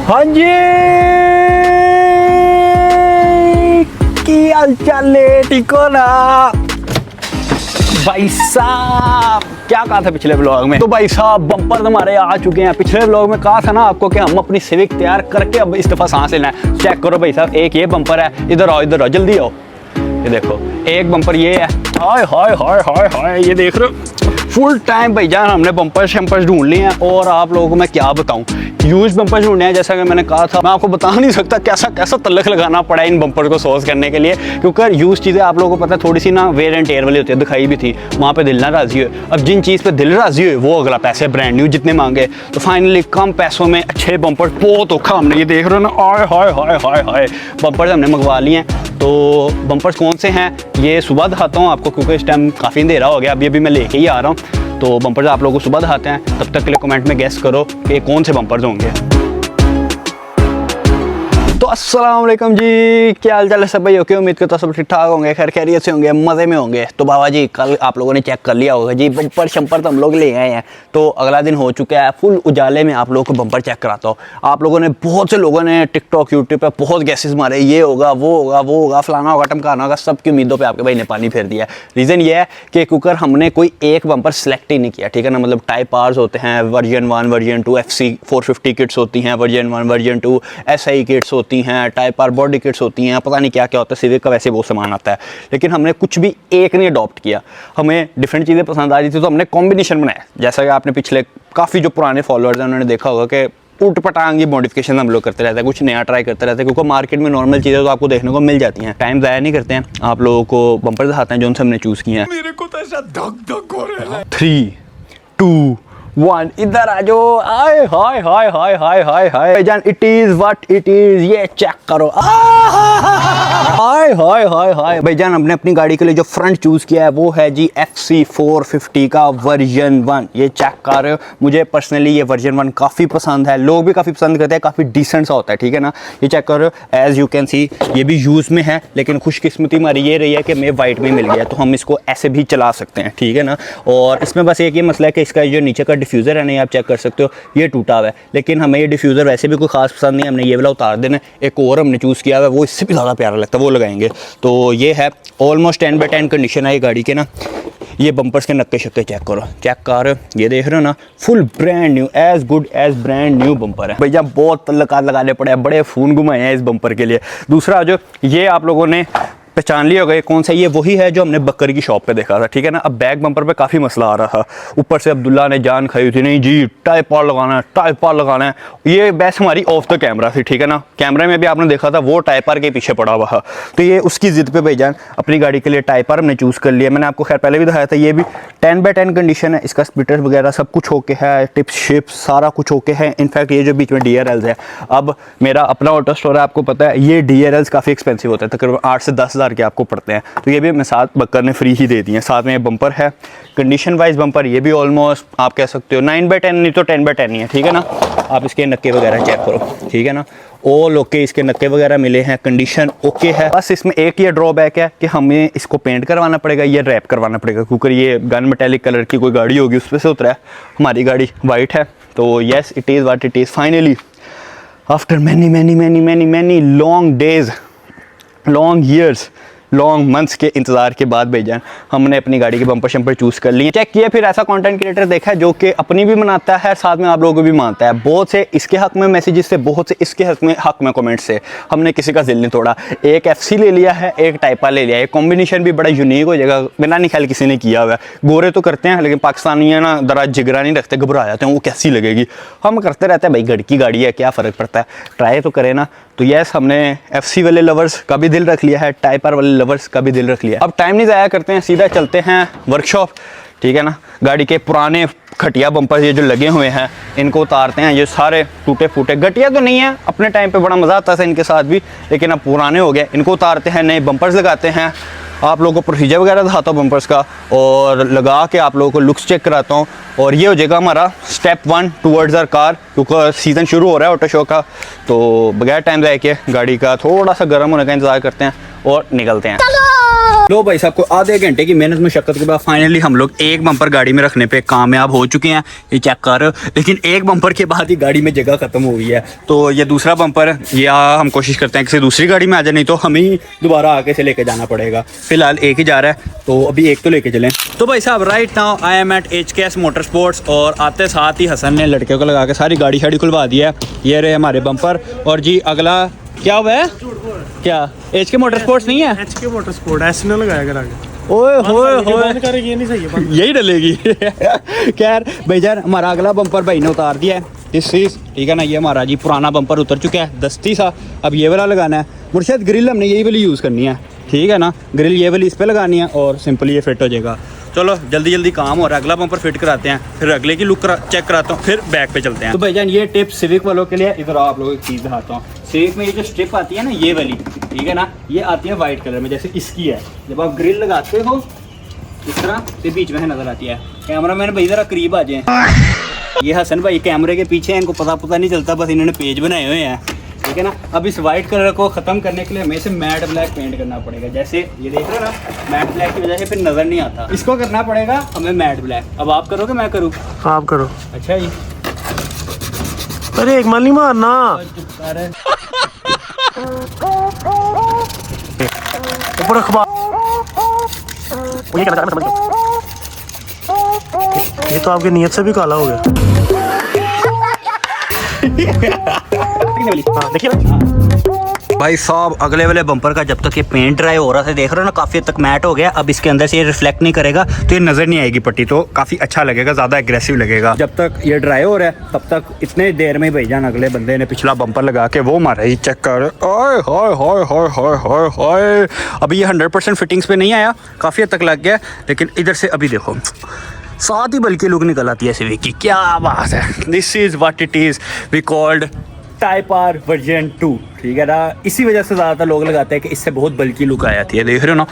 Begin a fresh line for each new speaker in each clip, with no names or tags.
हाँ जी, की हाल चाल है? ठीक हो ना भाई साहब? क्या कहा था पिछले ब्लॉग में? तो भाई साहब बम्पर हमारे आ चुके हैं। पिछले ब्लॉग में कहा था ना आपको कि हम अपनी सिविक तैयार करके अब इस दफा सांस लेना है। चेक करो भाई साहब, एक ये बम्पर है, इधर आओ जल्दी आओ। ये देखो एक बम्पर ये है, हाय हाय हाय हाय हाय, ये देख रहे हो फुल टाइम भाईजान हमने बम्पर शम्पर ढूंढ लिए हैं। और आप लोगों को मैं क्या बताऊं, यूज बम्पर ढूंढने हैं। जैसा कि मैंने कहा था, मैं आपको बता नहीं सकता कैसा कैसा तल्लख लगाना पड़ा इन बम्पर को सोर्स करने के लिए, क्योंकि यूज चीज़ें आप लोगों को पता है थोड़ी सी ना वेयर एंड टेयर वाली होती है। दिखाई भी थी वहाँ पे दिल ना राजी हुए। अब जिन चीज़ पे दिल राजी हुए वो अगला पैसे ब्रांड न्यू जितने मांगे, तो फाइनली कम पैसों में अच्छे बम्पर बहुत औखा हमने, ये देख रहे हो ना, आय हाय हाय हाय हाय बम्पर हमने मंगवा लिए हैं। तो बम्पर्स कौन से हैं ये सुबह दिखाता हूँ आपको, क्योंकि इस टाइम काफ़ी अंधेरा हो गया। अभी मैं लेके ही आ रहा हूँ, तो बम्पर्स आप लोगों को सुबह दिखाते हैं। तब तक के लिए कमेंट में गेस करो कि कौन से बम्पर्स होंगे। तो अस्सलाम वालेकुम जी, क्या हाल चाल है सब भाई? ओके, उम्मीद करता सब ठीक ठाक होंगे, खैर खैरियत से होंगे, मज़े में होंगे। तो बाबा जी कल आप लोगों ने चेक कर लिया होगा जी, बम्पर शम्पर तो हम लोग ले आए हैं। तो अगला दिन हो चुका है, फुल उजाले में आप लोगों को बम्पर चेक कराता हूँ। आप लोगों ने बहुत से लोगों ने टिकटॉक यूट्यूब पे बहुत गैसेस मारे, ये होगा वो होगा वो होगा, फलाना होगा टमकाना होगा, सबकी उम्मीदों पर आपके भाई ने पानी फेर दिया। रीज़न ये है कि कुकर हमने कोई एक बम्पर सेलेक्ट ही नहीं किया, ठीक है ना। मतलब टाइप आर्स होते हैं, वर्जन 1 वर्जन 2 FC 450 किट्स होती हैं, वर्जन 1 वर्जन 2 SI किट्स होती हैं, टाइप आर बॉडी किट्स होती हैं, पता नहीं क्या क्या होता है। सिविक का वैसे वो सामान आता है, लेकिन हमने कुछ भी एक नहीं अडॉप्ट किया। हमें डिफरेंट चीज़ें पसंद आ रही थी तो हमने कॉम्बिनेशन बनाया। जैसा कि आपने पिछले काफ़ी जो पुराने फॉलोअर्स हैं उन्होंने देखा होगा कि उट पटांग की मॉडिफिकेशन हम लोग करते रहते हैं, कुछ नया ट्राई करते रहते हैं, क्योंकि मार्केट में नॉर्मल चीज़ें तो आपको देखने को मिल जाती हैं। टाइम ज़ाया नहीं करते हैं, आप लोगों को बम्पर दिखाते हैं जो उनसे हमने चूज़ किए हैं। मेरे को तो ऐसा धक धक हो रहा है। 3 2 1 इधर आ जाओ। आय हाय हाय हाय हाय हाय हाय जान, it is what it is. ये चेक करो, हाय हाय हाय हाय भाईजान, हमने अपनी गाड़ी के लिए जो फ्रंट चूज किया है वो है जी FC 450 का वर्जन 1। ये चेक कर रहे हो, मुझे पर्सनली ये वर्जन 1 काफ़ी पसंद है, लोग भी काफ़ी पसंद करते हैं, काफ़ी डिसेंट सा होता है, ठीक है ना। ये चेक कर रहे हो, एज यू कैन सी ये भी यूज़ में है, लेकिन खुशकिस्मती हमारी ये रही है कि मैं वाइट में मिल गया, तो हम इसको ऐसे भी चला सकते हैं, ठीक है ना। और इसमें बस एक ये मसला है कि इसका जो नीचे का डिफ्यूज़र है नहीं, आप चेक कर सकते हो ये टूटा हुआ है, लेकिन हमें ये डिफ्यूज़र वैसे भी कोई खास पसंद नहीं है, हमने ये वाला उतार देना। एक और हमने चूज़ किया हुआ है, वो इससे भी ज़्यादा प्यारा लगता है, वो लगाएंगे। तो ये है ऑलमोस्ट 10/10 कंडीशन है ये गाड़ी के ना। ये बम्पर्स के नक्के शक्के चेक करो, चेक कर, ये देख रहे हो ना, full brand new, as good as brand new bumper है भैया। बहुत तल्लकात लगाने पड़े हैं, बड़े फ़ोन घुमाए हैं इस बम्पर के लिए। दूसरा जो ये आप लोगों ने पहचान लिया होगा ये कौन सा, ये वही है जो हमने बकर की शॉप पे देखा था, ठीक है ना। अब बैक बम्पर पे काफ़ी मसला आ रहा था, ऊपर से अब्दुल्ला ने जान खाई थी, नहीं जी टाइप पार लगाना है, टाइप पार लगाना है। ये बस हमारी ऑफ द कैमरा थी, ठीक है ना। कैमरे में भी आपने देखा था वो टाइप पार के पीछे पड़ा हुआ था, तो ये उसकी ज़िद पे भाईजान अपनी गाड़ी के लिए टाइप पार हमने चूज़ कर लिया। मैंने आपको खैर पहले भी दिखाया था, ये भी 10/10 कंडीशन है, इसका स्प्लिटर वगैरह सब कुछ ओके है, टिप्स शिप्स सारा कुछ ओके है। इनफैक्ट ये जो बीच में DRLs है, अब मेरा अपना ऑटो स्टोर है, आपको पता है ये DRLs काफ़ी एक्सपेंसिव होते हैं, तकरीबन 8 से 10 हज़ार के आपको पड़ते हैं, तो ये भी हमें साथ बकर ने फ्री ही दे दिए हैं। साथ में ये बम्पर है, कंडीशन वाइज बम्पर, ये भी ऑलमोस्ट आप कह सकते हो 9/10 नहीं तो 10/10 ही है, ठीक है ना। आप इसके नक्के वगैरह चेक करो, ठीक है ना, ऑल ओके, इसके नक्के वगैरह मिले हैं, कंडीशन ओके है। बस इसमें एक ये ड्रॉबैक है कि हमें इसको पेंट करवाना पड़ेगा, ये रैप करवाना पड़ेगा, क्योंकि ये गन मेटेलिक कलर की कोई गाड़ी होगी उस पर से उतरा है, हमारी गाड़ी वाइट है। तो yes it is what it is. Finally after many many many many many long days, long years, long months के इंतजार के बाद भाईजान हमने अपनी गाड़ी के बम्पर शम्पर चूज़ कर लिए, चेक किए। फिर ऐसा कंटेंट क्रिएटर देखा है जो कि अपनी भी बनाता है, साथ में आप लोगों को भी मानता है। बहुत से इसके हक में मैसेजेस से, बहुत से इसके हक में कमेंट्स से, हमने किसी का दिल नहीं तोड़ा। एक FC ले लिया है, एक टाइपा ले लिया है। कॉम्बिनेशन भी बड़ा यूनिक हो जाएगा, मेरा नहीं ख्याल किसी ने किया हुआ है। गोरे तो करते हैं, लेकिन पाकिस्तानी है ना दरा जिगरा नहीं रखते, घबरा जाते हैं वो कैसी लगेगी। हम करते रहते हैं भाई, घर की गाड़ी है, क्या फ़र्क पड़ता है, ट्राई तो करें ना। तो यस, हमने FC वाले लवर्स का भी दिल रख लिया है, टाइप आर वाले लवर्स का भी दिल रख लिया। अब टाइम नहीं ज़ाया करते हैं, सीधा चलते हैं वर्कशॉप, ठीक है ना। गाड़ी के पुराने खटिया बम्पर ये जो लगे हुए हैं इनको उतारते हैं। ये सारे टूटे फूटे, घटिया तो नहीं है, अपने टाइम पे बड़ा मज़ा आता था इनके साथ भी, लेकिन अब पुराने हो गए। इनको उतारते हैं, नए बम्पर्स लगाते हैं, आप लोगों को प्रोसीजर वगैरह दिखाता हूँ बम्पर्स का, और लगा के आप लोगों को लुक्स चेक कराता हूँ। और ये हो जाएगा हमारा स्टेप 1 टूवर्ड्स आवर कार, क्योंकि सीज़न शुरू हो रहा है ऑटो शो का। तो बगैर टाइम ज़ाया के गाड़ी का थोड़ा सा गर्म होने का इंतज़ार करते हैं और निकलते हैं। लो भाई साहब को आधे घंटे की मेहनत मुशक्कत के बाद फाइनली हम लोग एक बम्पर गाड़ी में रखने पे कामयाब हो चुके हैं। ये चेक कर, लेकिन एक बम्पर के बाद ही गाड़ी में जगह खत्म हो गई है। तो ये दूसरा बम्पर या हम कोशिश करते हैं किसी दूसरी गाड़ी में आ जाए, नहीं तो हमें ही दोबारा आगे से लेके जाना पड़ेगा। फिलहाल एक ही जा रहा है, तो अभी एक तो लेके चलें। तो भाई साहब right now I am at HKS motor sports, और आते साथ ही हसन ने लड़के को लगा के सारी गाड़ी शाड़ी खुलवा दी है। ये रहे हमारे बम्पर। और जी अगला क्या हुआ है? क्या HK मोटर स्पोर्ट्स नहीं है?
HK मोटर स्पोर्ट ऐसे ना लगाया कर आगे।
ओए होए होए,
ये नहीं सही है,
यही डलेगी। खैर भाईजान हमारा अगला बम्पर भाई ने उतार दिया है, दिस इज ठीक है ना। ये हमारा जी पुराना बम्पर उतर चुका है, दस्ती सा। अब ये वाला लगाना है। मुर्शद ग्रिल हमने यही वाली यूज़ करनी है, ठीक है ना। ग्रिल ये वाली इस पर लगानी है और सिंपली ये फिट हो जाएगा। चलो जल्दी जल्दी काम हो रहा है, अगला बम्पर फिट कराते हैं, फिर अगले की लुक चेक कराता हूँ, फिर बैक पे चलते हैं। तो भाईजान ये टिप सिविक वालों के लिए, इधर आप लोगों की चीज़ दिखाता हूँ। सिविक में ये जो स्ट्रिप आती है ना, ये वाली, ठीक है ना, ये आती है वाइट कलर में, जैसे इसकी है। जब आप ग्रिल लगाते हो इस तरह से बीच में नजर आती है। कैमरा मैन भाई जरा करीब आ जाए। ये हसन भाई कैमरे के पीछे हैं, इनको पता नहीं चलता, बस इन्होंने पेज बनाए हुए हैं, ठीक है ना। अब इस वाइट कलर को ख़त्म करने के लिए हमें इसे मैट ब्लैक पेंट करना पड़ेगा। जैसे ये देख रहे हो ना, मैट ब्लैक की वजह से फिर नज़र नहीं आता। इसको करना पड़ेगा हमें मैट ब्लैक। अब आप करोगे मैं करूँ?
आप करो।
अच्छा जी,
अरे एक माल नहीं मारना। ऊपर अखबार ये समझ लो। ये तो आपकी नीयत से भी काला हो गया। हाँ, देखिए ना
भाई साहब अगले वाले बम्पर का जब तक ये पेंट ड्राई हो रहा था, देख रहे हो ना, काफ़ी हद तक मैट हो गया। अब इसके अंदर से ये रिफ्लेक्ट नहीं करेगा तो ये नज़र नहीं आएगी पट्टी, तो काफ़ी अच्छा लगेगा, ज़्यादा एग्रेसिव लगेगा। जब तक ये ड्राई हो रहा है तब तक इतने देर में भाईजान अगले बंदे ने पिछला बम्पर लगा के वो मारा ही, चेक कर। ओए होए होए होए होए होए होए, अभी ये 100% फिटिंग्स पे नहीं आया, काफ़ी हद तक लग गया, लेकिन इधर से अभी देखो साथ ही बल्कि लुक निकल आती है सिविक की। क्या बात है, this is what it is we called type R version 2, ठीक है ना। इसी वजह से ज़्यादातर लोग लगाते हैं कि इससे बहुत बल्कि लुक आ जाती है, देख रहे हो ना।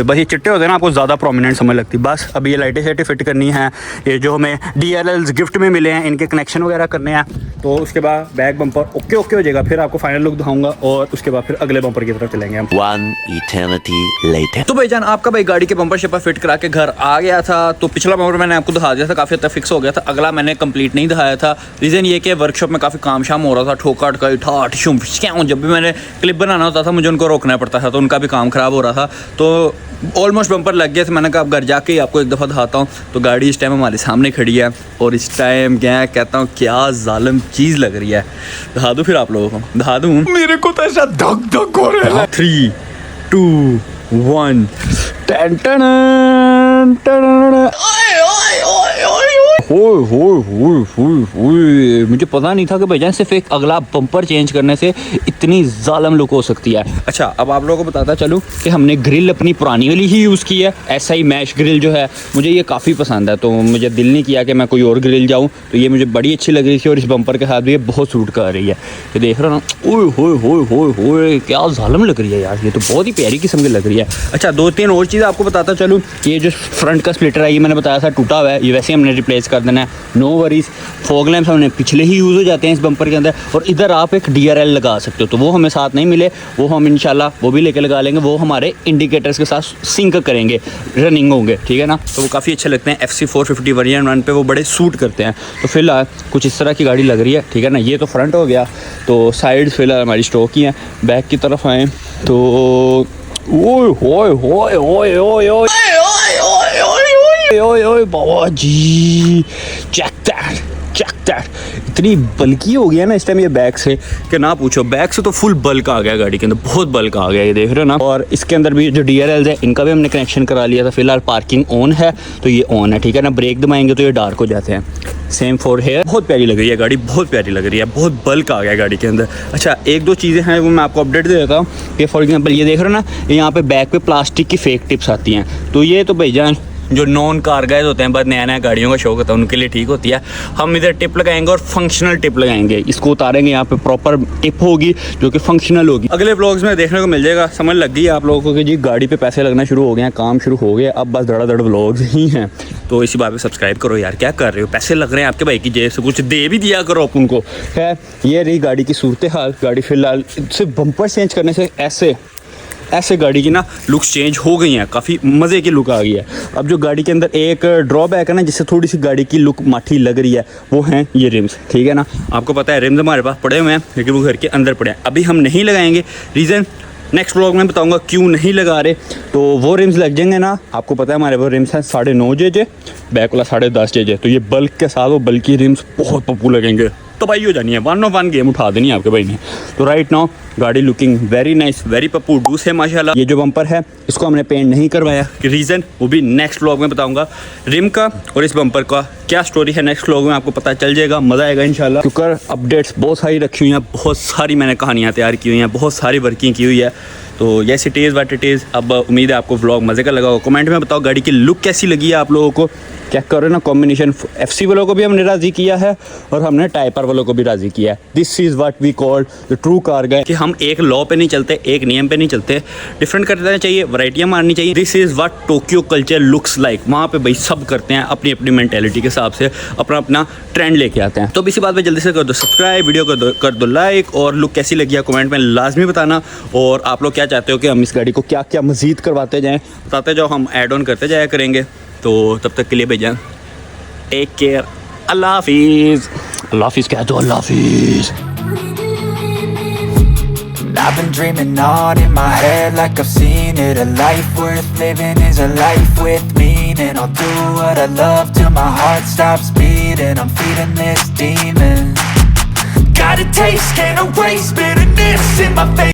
बस ये चिट्टे होते हैं ना, आपको ज़्यादा प्रोमिनेंट समझ लगती है। बस अभी ये लाइटें शाइटें फिट करनी है, ये जो हमें DLLs गिफ्ट में मिले हैं इनके कनेक्शन वगैरह करने हैं, तो उसके बाद बैक बम्पर ओके हो जाएगा। फिर आपको फाइनल लुक दिखाऊंगा और उसके बाद फिर अगले बम्पर की तरफ चलेंगे हम।
1 eternity later.
तो भाईजान आपका भाई गाड़ी के बम्पर शपर फिट करा के घर आ गया था। तो पिछला बम्पर मैंने आपको दिखा दिया था, काफ़ी हद तक फिक्स हो गया था। अगला मैंने कंप्लीट नहीं दिखाया था, रीज़न ये कि वर्कशॉप में काफ़ी काम शाम हो रहा था, ठोका अटका ठाठ शुम। जब भी मैंने क्लिप बनाना होता था मुझे उनको रोकना पड़ता था, तो उनका भी काम ख़राब हो रहा था। तो ऑलमोस्ट बम्पर लग गया था। मैंने कहा अब घर जाके ही आपको एक दफ़ा दिखाता हूँ। तो गाड़ी इस टाइम हमारे सामने खड़ी है और इस टाइम क्या कहता हूँ, क्या जालिम चीज़ लग रही है। दिखा दूँ फिर आप लोगों को, दिखा दूँ। मेरे को तो ऐसा धक धक हो रहा है। 3 2 1 टन टन टन। मुझे पता नहीं था कि भाईजान सिर्फ एक अगला बम्पर चेंज करने से इतनी जालिम लुक हो सकती है। अच्छा अब आप लोगों को बताता चलूँ कि हमने ग्रिल अपनी पुरानी वाली ही यूज़ की है। SI मैश ग्रिल जो है मुझे ये काफ़ी पसंद है, तो मुझे दिल नहीं किया कि मैं कोई और ग्रिल जाऊँ। तो ये मुझे बड़ी अच्छी लग रही थी और इस बम्पर के साथ भी ये बहुत सूट कर रही है। ये देख रहे हो ना, ओए क्या जालिम लग रही है यार, ये तो बहुत ही प्यारी किस्म की लग रही है। अच्छा 2-3 और चीज़ आपको बताता चलूँ। ये जो फ्रंट का स्प्लिटर है ये मैंने बताया था टूटा हुआ है, ये वैसे हमने रिप्लेस कर देना है, नो वरीज। फॉग लैंप्स हमने पिछले ही यूज़ हो जाते हैं इस बम्पर के अंदर। और इधर आप एक DRL लगा सकते हो, तो वो हमें साथ नहीं मिले, वो हम इंशाल्लाह वो भी लेके लगा लेंगे। वो हमारे इंडिकेटर्स के साथ सिंक करेंगे, रनिंग होंगे, ठीक है ना। तो वो काफ़ी अच्छे लगते हैं। FC450 वर्जन 1 पे वो बड़े सूट करते हैं। तो फिलहाल कुछ इस तरह की गाड़ी लग रही है, ठीक है ना। ये तो फ्रंट हो गया, तो साइड फिलहाल हमारी स्टॉक ही है। बैक की तरफ आए तो ओए बाबा जी, चेक दैट इतनी बल्कि हो गया ना इस टाइम ये बैक से कि ना पूछो। बैक से तो फुल बल्क आ गया गाड़ी के अंदर, बहुत बल्क आ गया, ये देख रहे हो ना। और इसके अंदर भी जो DRLs है इनका भी हमने कनेक्शन करा लिया था। फिलहाल पार्किंग ऑन है तो ये ऑन है, ठीक है ना। ब्रेक दबाएंगे तो ये डार्क हो जाते हैं। Same for hair. बहुत प्यारी लग रही है गाड़ी, बहुत प्यारी लग रही है, बहुत बल्क आ गया गाड़ी के अंदर। अच्छा 1-2 चीज़ें हैं वो मैं आपको अपडेट दे देता हूँ कि फॉर एग्जाम्पल ये देख रहे हो ना, यहाँ पे बैक पे प्लास्टिक की फेक टिप्स आती हैं। तो ये तो भाईजान जो नॉन कार गाइज होते हैं, बस नया गाड़ियों का शौक होता है, उनके लिए ठीक होती है। हम इधर टिप लगाएंगे और फंक्शनल टिप लगाएंगे, इसको उतारेंगे, यहाँ पे प्रॉपर टिप होगी जो कि फंक्शनल होगी। अगले व्लॉग्स में देखने को मिल जाएगा। समझ लग गई है आप लोगों को कि जी गाड़ी पे पैसे लगना शुरू हो गए हैं, काम शुरू हो गया, अब बस धड़ाधड़ व्लॉग्स ही हैं। तो इसी बात पे सब्सक्राइब करो यार, क्या कर रहे हो, पैसे लग रहे हैं आपके भाई की जेब से, कुछ दे भी दिया करो अपन को। खैर ये रही गाड़ी की सूरत हाल। गाड़ी फिलहाल सिर्फ बम्पर चेंज करने से ऐसे ऐसे गाड़ी की ना लुक्स चेंज हो गई हैं, काफ़ी मज़े की लुक आ गई है। अब जो गाड़ी के अंदर एक ड्रॉबैक है ना, जिससे थोड़ी सी गाड़ी की लुक माठी लग रही है, वो हैं ये रिम्स, ठीक है ना। आपको पता है रिम्स हमारे पास पड़े हुए हैं, लेकिन वो घर के अंदर पड़े हैं, अभी हम नहीं लगाएंगे। रीज़न नेक्स्ट व्लॉग में बताऊंगा क्यों नहीं लगा रहे। तो वो रिम्स लग जाएंगे ना, आपको पता है हमारे वो रिम्स हैं 9.5 JJ, बैक वाला 10.5 JJ। तो ये बल्क के साथ वो बल्कि रिम्स बहुत पप्पू लगेंगे, तबाही हो जानी है, 1-on-1 गेम उठा देनी है आपके भाई ने। तो राइट नाउ गाड़ी लुकिंग वेरी नाइस, वेरी पप्पू डूस है माशाल्लाह। ये जो बम्पर है इसको हमने पेंट नहीं करवाया, कि रीज़न वो भी नेक्स्ट व्लॉग में बताऊंगा। रिम का और इस बम्पर का क्या स्टोरी है नेक्स्ट व्लॉग में आपको पता चल जाएगा, मज़ा आएगा इंशाल्लाह। क्योंकि अपडेट्स बहुत सारी रखी हुई हैं, बहुत सारी मैंने कहानियाँ तैयार की हुई हैं, बहुत सारी वर्किंग की हुई है। तो yes it is what it is. अब उम्मीद है आपको व्लॉग मज़े का लगा होगा। कमेंट में बताओ गाड़ी की लुक कैसी लगी है आप लोगों को। चेक करो ना, कॉम्बिनेशन FC वालों को भी हमने राज़ी किया है और हमने टाइपर वालों को भी राज़ी किया है। This is what we call the true car guy, कि हम एक लॉ पे नहीं चलते, एक नियम पे नहीं चलते, डिफरेंट कर देना चाहिए, वैरायटियाँ मारनी चाहिए। This is what Tokyo culture looks like. वहाँ पे भाई सब करते हैं अपनी अपनी मेंटेलिटी के हिसाब से, अपना अपना ट्रेंड लेके आते हैं। तो अब इसी बात पे जल्दी से कर दो सब्सक्राइब, वीडियो कर दो लाइक, और लुक कैसी लगी है कमेंट में लाजमी बताना। और आप लोग क्या चाहते हो कि हम इस गाड़ी को क्या क्या मज़ीद करवाते जाएँ, बताते जाओ, हम ऐड ऑन करते जाया करेंगे। तो तब तक के लिए भेजें, टेक केयर, अल्लाह हाफिज़। अल्लाह हाफिज़ कह दो, अल्लाह हाफिज़।
I've been dreaming on in my head like I've seen it. A life worth living is a life with meaning. I'll do what I love till my heart stops beating. I'm feeding this demon. Got a taste, can't erase bitterness in my face.